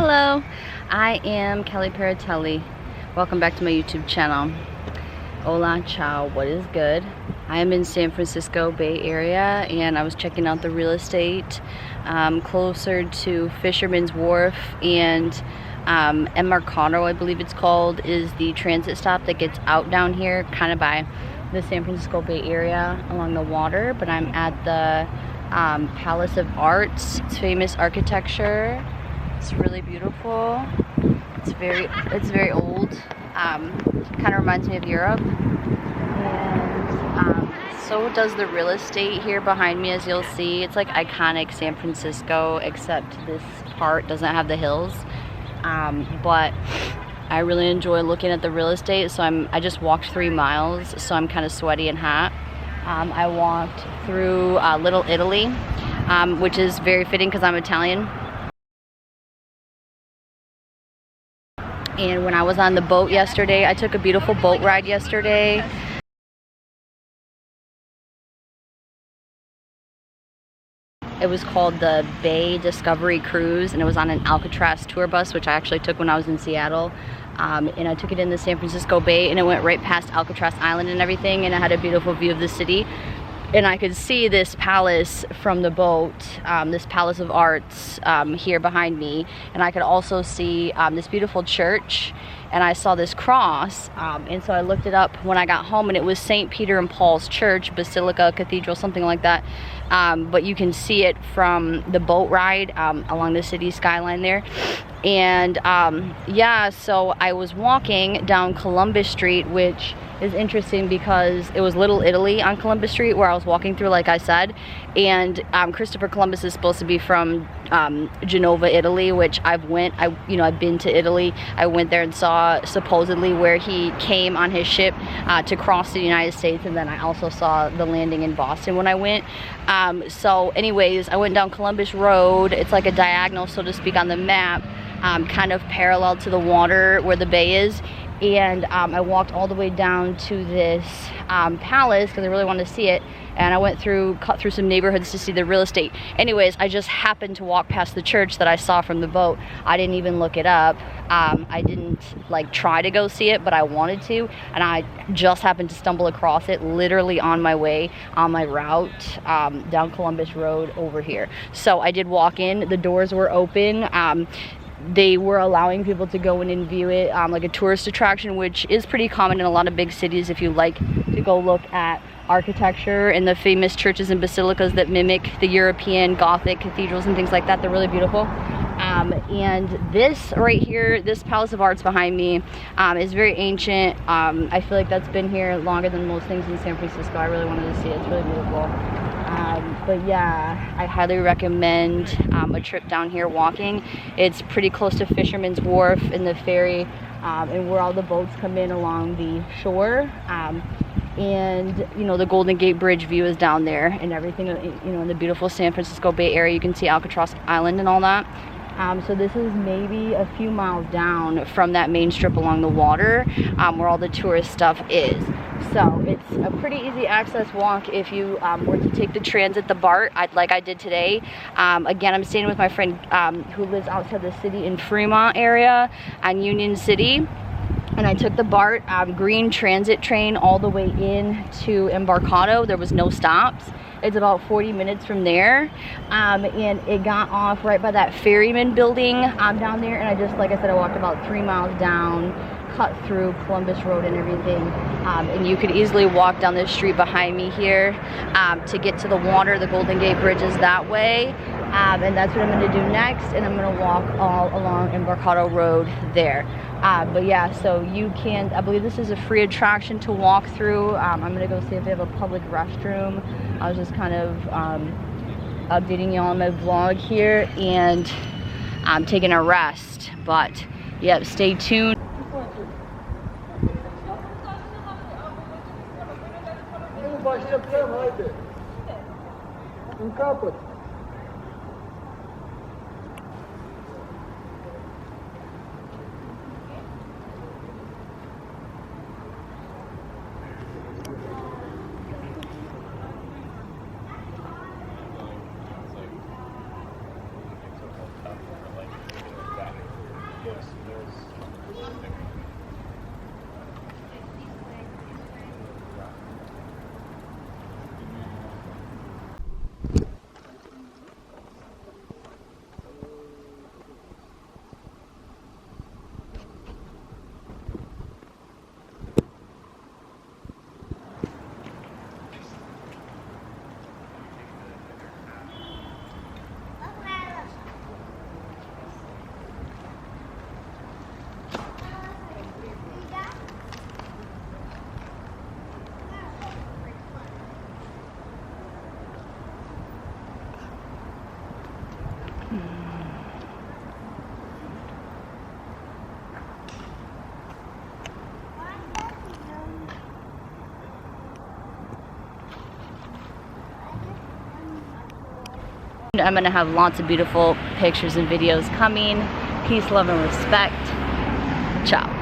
Hello, I am Kelly Paratelli. Welcome back to my YouTube channel. Hola, ciao, what is good? I am in San Francisco Bay Area and I was checking out the real estate closer to Fisherman's Wharf and Embarcado, I believe it's called, is the transit stop that gets out down here kind of by the San Francisco Bay Area along the water. But I'm at the Palace of Arts. It's famous architecture. It's really beautiful. It's very old. Kind of reminds me of Europe. And so does the real estate here behind me, as you'll see. It's like iconic San Francisco, except this part doesn't have the hills. But I really enjoy looking at the real estate. So I just walked 3 miles, so I'm kind of sweaty and hot. I walked through Little Italy, which is very fitting because I'm Italian. And when I was on the boat yesterday, I took a beautiful boat ride yesterday. It was called the Bay Discovery Cruise, and it was on an Alcatraz tour bus, which I actually took when I was in Seattle. And I took it in the San Francisco Bay, and it went right past Alcatraz Island and everything, and it had a beautiful view of the city. And I could see this palace from the boat, this Palace of Arts here behind me. And I could also see this beautiful church, and I saw this cross. And so I looked it up when I got home, and it was St. Peter and Paul's Church, Basilica, Cathedral, something like that. But you can see it from the boat ride along the city skyline there. And yeah, so I was walking down Columbus Street, which is interesting because it was Little Italy on Columbus Street where I was walking through, like I said. And Christopher Columbus is supposed to be from Genova, Italy, which I've been to Italy. I went there and saw supposedly where he came on his ship to cross the United States, and then I also saw the landing in Boston when I went. So anyways, I went down Columbus Road. It's like a diagonal, so to speak, on the map, kind of parallel to the water where the bay is. And I walked all the way down to this palace because I really wanted to see it. And I cut through some neighborhoods to see the real estate. Anyways, I just happened to walk past the church that I saw from the boat. I didn't even look it up. I didn't try to go see it, but I wanted to. And I just happened to stumble across it literally on my way, on my route down Columbus Road over here. So I did walk in. The doors were open. They were allowing people to go in and view it like a tourist attraction, which is pretty common in a lot of big cities if you like to go look at architecture and the famous churches and basilicas that mimic the European Gothic cathedrals and things like that. They're really beautiful. And this right here, this Palace of Arts behind me, is very ancient. I feel like that's been here longer than most things in San Francisco. I really wanted to see it. It's really beautiful. But yeah, I highly recommend a trip down here walking. It's pretty close to Fisherman's Wharf and the ferry, and where all the boats come in along the shore. And the Golden Gate Bridge view is down there and everything, in the beautiful San Francisco Bay Area. You can see Alcatraz Island and all that. So this is maybe a few miles down from that main strip along the water, where all the tourist stuff is. So it's a pretty easy access walk if you were to take the transit, the BART, like I did today. Again, I'm staying with my friend who lives outside the city in Fremont area on Union City. And I took the BART green transit train all the way in to Embarcado. There was no stops. It's about 40 minutes from there. And it got off right by that ferryman building down there. And I just, like I said, I walked about 3 miles down, cut through Columbus Road and everything. And you could easily walk down this street behind me here to get to the water. The Golden Gate Bridge is that way. And that's what I'm going to do next. And I'm going to walk all along Embarcado Road there. But yeah, so you can, I believe this is a free attraction to walk through. I'm going to go see if they have a public restroom. I was just kind of updating y'all on my vlog here, and I'm taking a rest. But yeah, stay tuned. I'm gonna have lots of beautiful pictures and videos coming. Peace, love, and respect. Ciao.